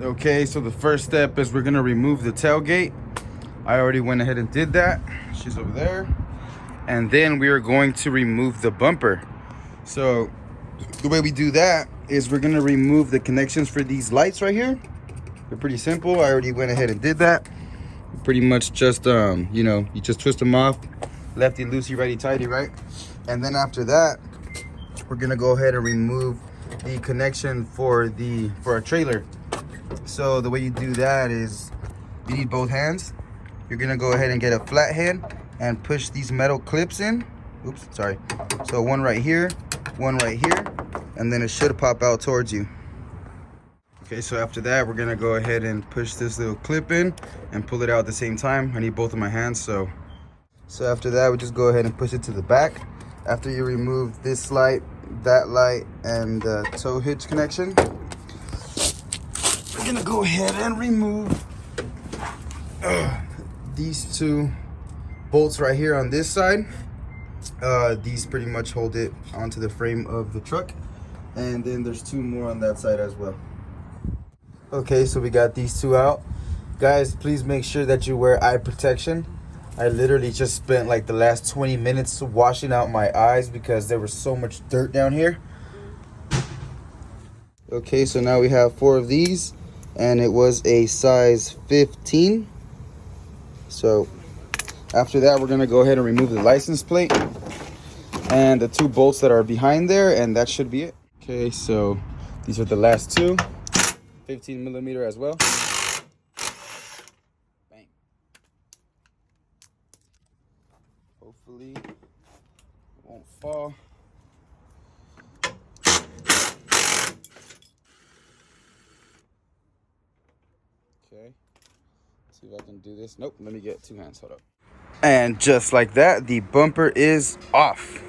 Okay, so the first step is we're gonna remove the tailgate. I already went ahead and did that. She's over there. And then we are going to remove the bumper. So the way we do that is we're gonna remove the connections for these lights right here. They're pretty simple. I already went ahead and did that. Pretty much just, you know, you just twist them off. Lefty, loosey, righty, tighty, right? And then after that, we're gonna go ahead and remove the connection for our trailer. So the way you do that is you need both hands. You're gonna go ahead and get a flat hand and push these metal clips in. Oops, sorry. So one right here, and then it should pop out towards you. Okay, so after that, we're gonna go ahead and push this little clip in and pull it out at the same time. I need both of my hands, so after that, we just go ahead and push it to the back. After you remove this light, that light, and the tow hitch connection, we're gonna go ahead and remove these two bolts right here on this side. These pretty much hold it onto the frame of the truck, and then there's two more on that side as well. Okay, so we got these two out. Guys, please make sure that you wear eye protection. I literally just spent like the last 20 minutes washing out my eyes because there was so much dirt down here. Okay, so now we have 4 of these, and it was a size 15. So after that, we're gonna go ahead and remove the license plate and the 2 bolts that are behind there, and that should be it. Okay, so these are the last 2, 15 millimeter as well. Bang. Hopefully it won't fall. Okay, see if I can do this. Nope, let me get 2 hands, hold up. And just like that, the bumper is off.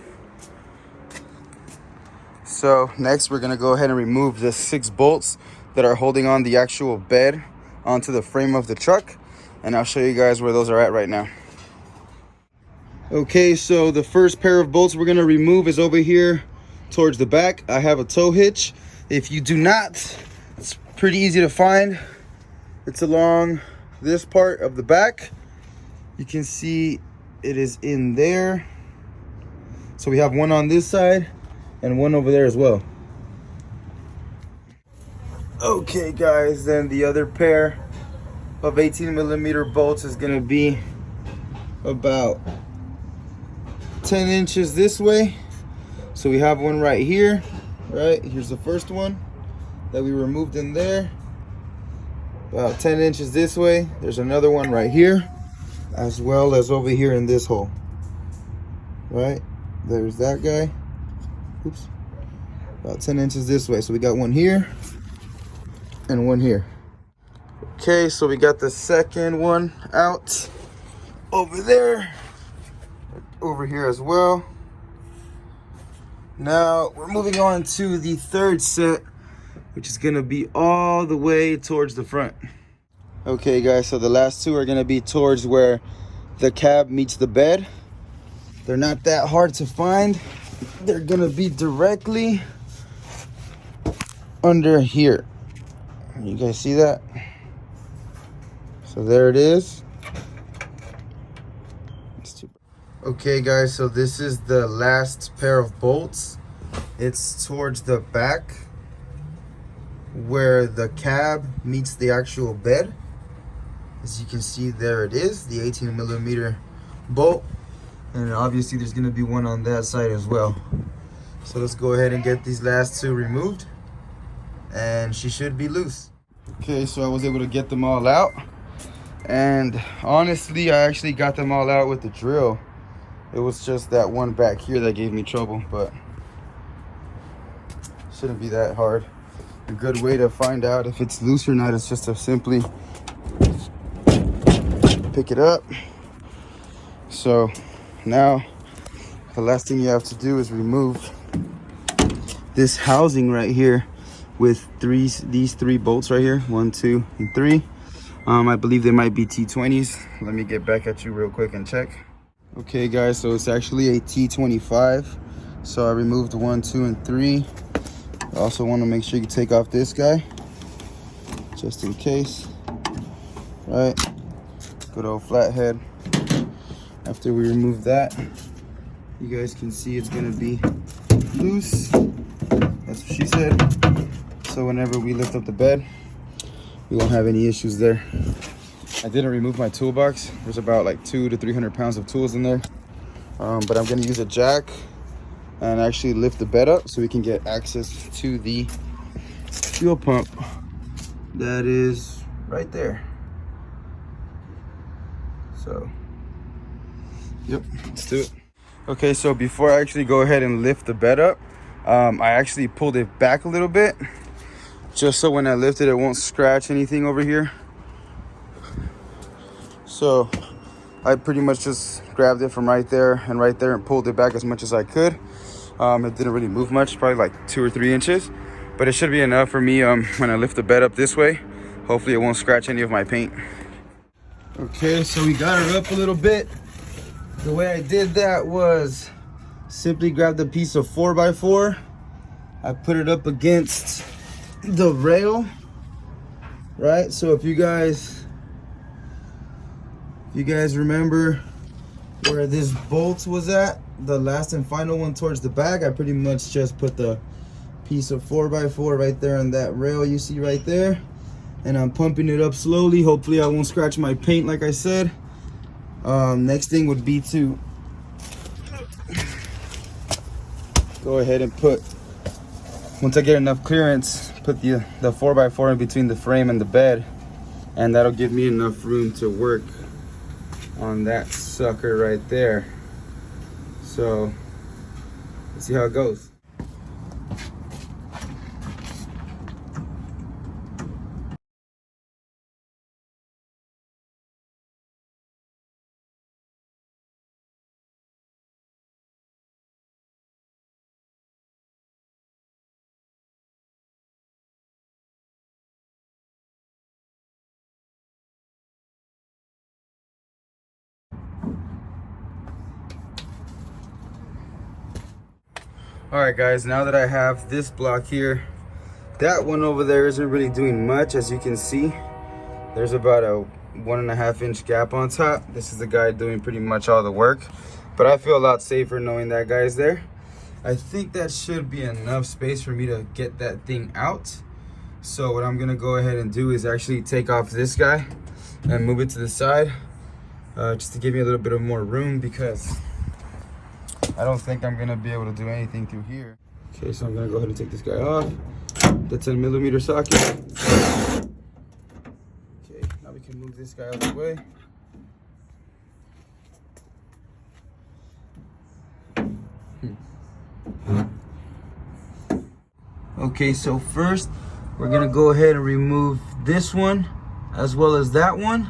So next we're gonna go ahead and remove the 6 bolts that are holding on the actual bed onto the frame of the truck, and I'll show you guys where those are at right now. Okay, so the first pair of bolts we're gonna remove is over here towards the back. I have a tow hitch. If you do not, it's pretty easy to find. It's along this part of the back. You can see it is in there. So we have one on this side and one over there as well. Okay guys, then the other pair of 18 millimeter bolts is gonna be about 10 inches this way. So we have one right here, right? Here's the first one that we removed in there. About 10 inches this way. There's another one right here, as well as over here in this hole. Right? There's that guy. Oops. About 10 inches this way. So we got one here and one here. Okay, so we got the second one out over there, over here as well. Now we're moving on to the third set, which is gonna be all the way towards the front. Okay guys, so the last 2 are gonna be towards where the cab meets the bed. They're not that hard to find. They're gonna be directly under here. You guys see that? So there it is. Okay guys, so this is the last pair of bolts. It's towards the back where the cab meets the actual bed. As you can see, there it is, the 18 millimeter bolt. And obviously there's gonna be one on that side as well. So let's go ahead and get these last 2 removed, and she should be loose. Okay, so I was able to get them all out, and honestly I actually got them all out with the drill. It was just that one back here that gave me trouble, but shouldn't be that hard. A good way to find out if it's loose or not is just to simply pick it up. So now the last thing you have to do is remove this housing right here with these 3 bolts right here, 1, 2, and 3. I believe they might be T20s. Let me get back at you real quick and check. Okay guys, so it's actually a T25. So I removed 1, 2, and 3. I also want to make sure you take off this guy, just in case, right? Good old flathead. After we remove that, you guys can see it's gonna be loose. That's what she said. So whenever we lift up the bed, we won't have any issues there. I didn't remove my toolbox. There's about like 200 to 300 pounds of tools in there. But I'm gonna use a jack and actually lift the bed up so we can get access to the fuel pump that is right there. So, yep, let's do it. Okay, so before I actually go ahead and lift the bed up, I actually pulled it back a little bit, just so when I lift it, it won't scratch anything over here. So I pretty much just grabbed it from right there and pulled it back as much as I could. It didn't really move much, probably like 2 or 3 inches, but it should be enough for me when I lift the bed up this way. Hopefully it won't scratch any of my paint. Okay, so we got her up a little bit. The way I did that was simply grabbed a piece of 4x4. I put it up against the rail, right? So if you guys remember where this bolt was at, the last and final one towards the back, I pretty much just put the piece of 4x4 right there on that rail you see right there, and I'm pumping it up slowly. Hopefully I won't scratch my paint like I said. Next thing would be to go ahead and put, once I get enough clearance, put the 4x4 in between the frame and the bed, and that'll give me enough room to work on that sucker right there. So let's see how it goes. All right guys, now that I have this block here, that one over there isn't really doing much. As you can see, there's about a 1.5 inch gap on top. This is the guy doing pretty much all the work, but I feel a lot safer knowing that guy's there. I think that should be enough space for me to get that thing out. So what I'm gonna go ahead and do is actually take off this guy and move it to the side, just to give me a little bit of more room, because I don't think I'm gonna be able to do anything through here. Okay, so I'm gonna go ahead and take this guy off. The 10mm socket. Okay, now we can move this guy out of the way. Okay, so first we're gonna go ahead and remove this one as well as that one,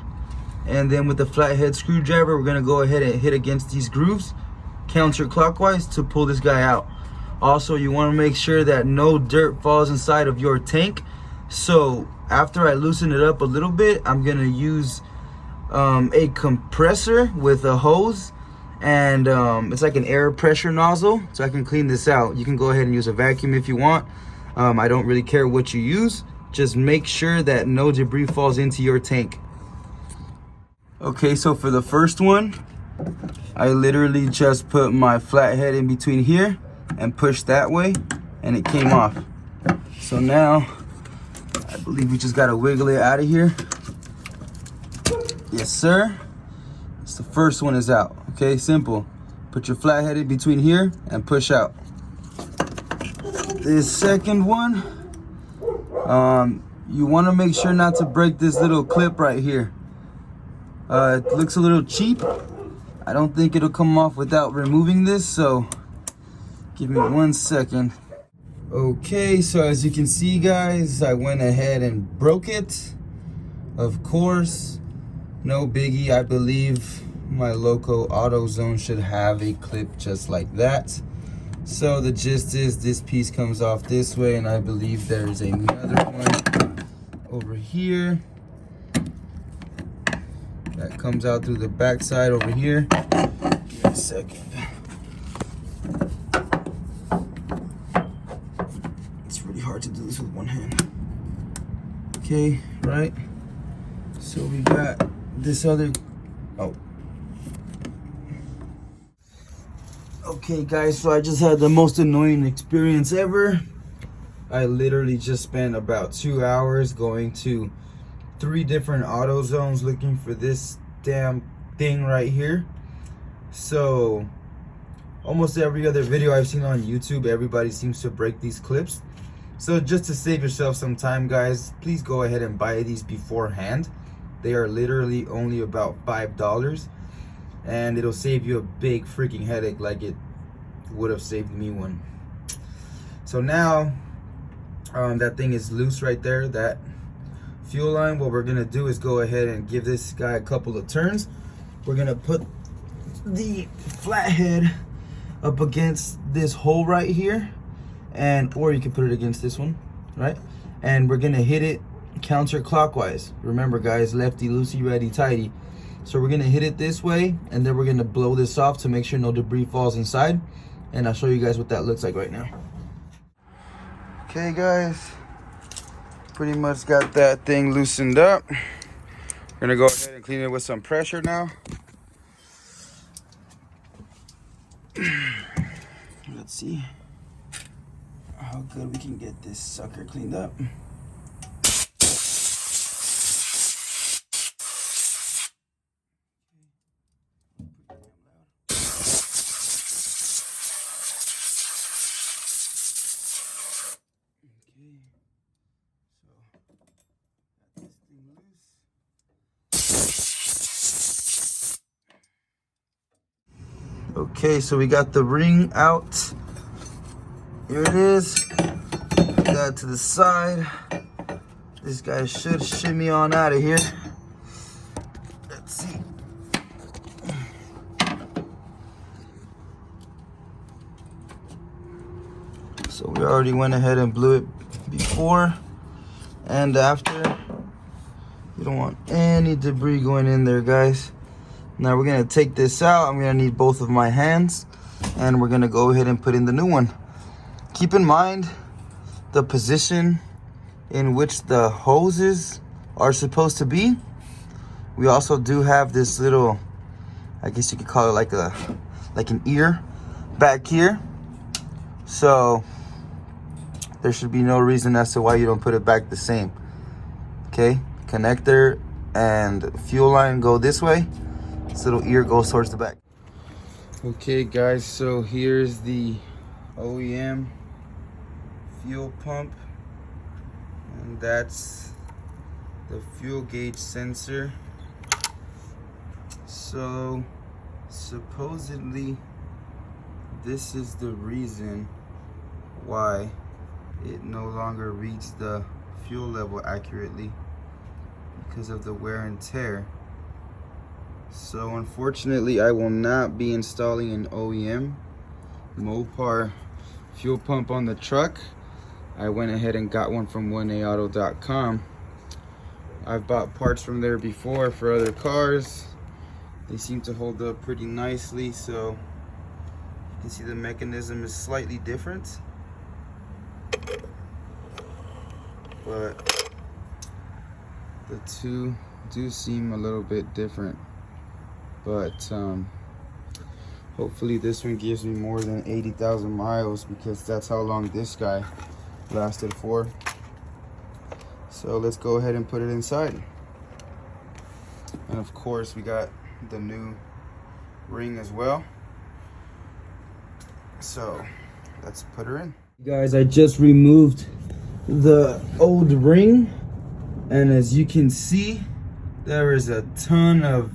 and then with the flathead screwdriver we're gonna go ahead and hit against these grooves counterclockwise to pull this guy out. Also, you want to make sure that no dirt falls inside of your tank. So after I loosen it up a little bit, I'm gonna use a compressor with a hose, and it's like an air pressure nozzle, so I can clean this out. You can go ahead and use a vacuum if you want. I don't really care what you use, just make sure that no debris falls into your tank. Okay, so for the first one, I literally just put my flathead in between here and pushed that way, and it came off. So now I believe we just gotta wiggle it out of here. Yes sir. It's the first one is out. Okay, simple. Put your flathead in between here and push out. This second one, you want to make sure not to break this little clip right here. It looks a little cheap. I don't think it'll come off without removing this, so give me 1 second. Okay, so as you can see guys, I went ahead and broke it. Of course, no biggie. I believe my local AutoZone should have a clip just like that. So the gist is this piece comes off this way, and I believe there's another one over here that comes out through the back side over here. Give me a second. It's really hard to do this with one hand. Okay, right? So we got this other, oh. Okay guys, so I just had the most annoying experience ever. I literally just spent about 2 hours going to 3 different auto zones looking for this damn thing right here. So almost every other video I've seen on YouTube, everybody seems to break these clips. So just to save yourself some time, guys, please go ahead and buy these beforehand. They are literally only about $5, and it'll save you a big freaking headache like it would have saved me one. So now that thing is loose right there, that fuel line. What we're gonna do is go ahead and give this guy a couple of turns. We're gonna put the flathead up against this hole right here, and or you can put it against this one, right? And we're gonna hit it counterclockwise. Remember guys, lefty loosey, righty tighty. So we're gonna hit it this way, and then we're gonna blow this off to make sure no debris falls inside, and I'll show you guys what that looks like right now. Okay guys, pretty much got that thing loosened up. We're gonna go ahead and clean it with some pressure now. Let's see how good we can get this sucker cleaned up. Okay, so we got the ring out. Here it is. Put that to the side. This guy should shimmy on out of here. Let's see. So we already went ahead and blew it before and after. You don't want any debris going in there, guys. Now we're gonna take this out. I'm gonna need both of my hands, and we're gonna go ahead and put in the new one. Keep in mind the position in which the hoses are supposed to be. We also do have this little, I guess you could call it like an ear back here. So there should be no reason as to why you don't put it back the same. Okay, connector and fuel line go this way. This little ear goes towards the back. Okay guys, so here's the OEM fuel pump, and that's the fuel gauge sensor. So supposedly this is the reason why it no longer reads the fuel level accurately, because of the wear and tear. So unfortunately, I will not be installing an OEM Mopar fuel pump on the truck. I went ahead and got one from 1aauto.com. I've bought parts from there before for other cars. They seem to hold up pretty nicely. So you can see the mechanism is slightly different, but the two do seem a little bit different. But hopefully this one gives me more than 80,000 miles, because that's how long this guy lasted for. So let's go ahead and put it inside. And of course we got the new ring as well. So let's put her in. Guys, I just removed the old ring, and as you can see, there is a ton of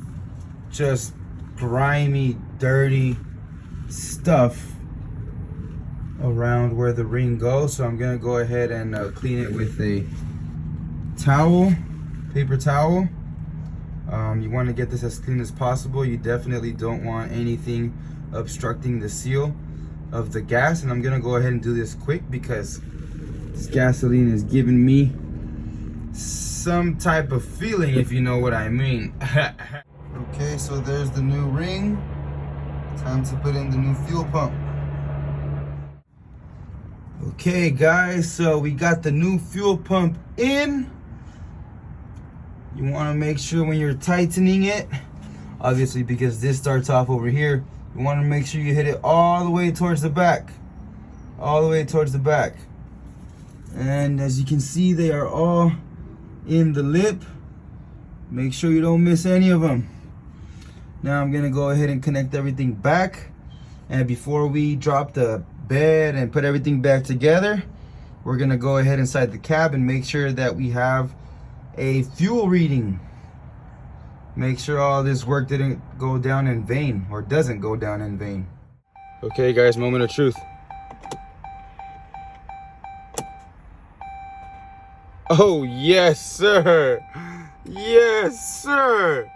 just grimy, dirty stuff around where the ring goes. So I'm gonna go ahead and clean it with a towel, paper towel. You want to get this as clean as possible. You definitely don't want anything obstructing the seal of the gas, and I'm gonna go ahead and do this quick because this gasoline is giving me some type of feeling, if you know what I mean. Okay, so there's the new ring. Time to put in the new fuel pump. Okay guys, so we got the new fuel pump in. You want to make sure when you're tightening it, obviously because this starts off over here, you want to make sure you hit it all the way towards the back. All the way towards the back. And as you can see, they are all in the lip. Make sure you don't miss any of them. Now I'm gonna go ahead and connect everything back. And before we drop the bed and put everything back together, we're gonna go ahead inside the cab and make sure that we have a fuel reading. Make sure all this work didn't go down in vain, or doesn't go down in vain. Okay guys, moment of truth. Oh yes sir, yes sir.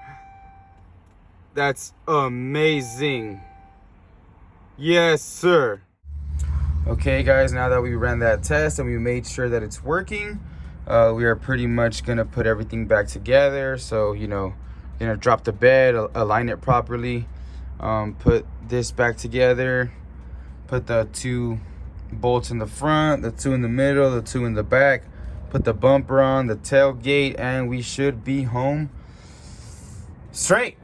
That's amazing. Yes sir. Okay guys, now that we ran that test and we made sure that it's working, we are pretty much gonna put everything back together. So, you know, gonna drop the bed, align it properly, put this back together, put the 2 bolts in the front, the 2 in the middle, the 2 in the back, put the bumper on, the tailgate, and we should be home straight.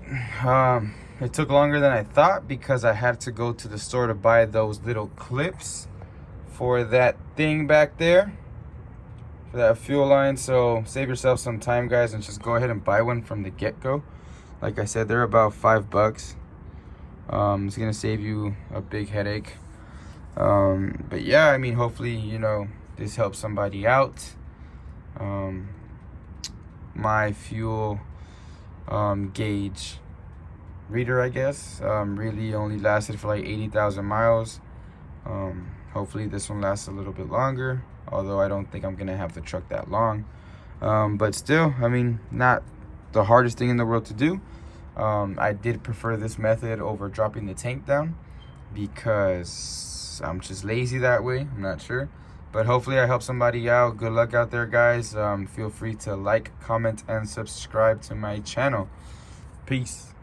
It took longer than I thought because I had to go to the store to buy those little clips for that thing back there, for that fuel line. So save yourself some time guys and just go ahead and buy one from the get-go. Like I said, they're about $5. It's gonna save you a big headache. But yeah, I mean, hopefully, you know, this helps somebody out. My fuel gauge reader, I guess, really only lasted for like 80,000 miles. Hopefully this one lasts a little bit longer, although I don't think I'm gonna have the truck that long. But still, I mean, not the hardest thing in the world to do. I did prefer this method over dropping the tank down because I'm just lazy that way. I'm not sure, but hopefully I help somebody out. Good luck out there guys. Feel free to like, comment, and subscribe to my channel. Peace.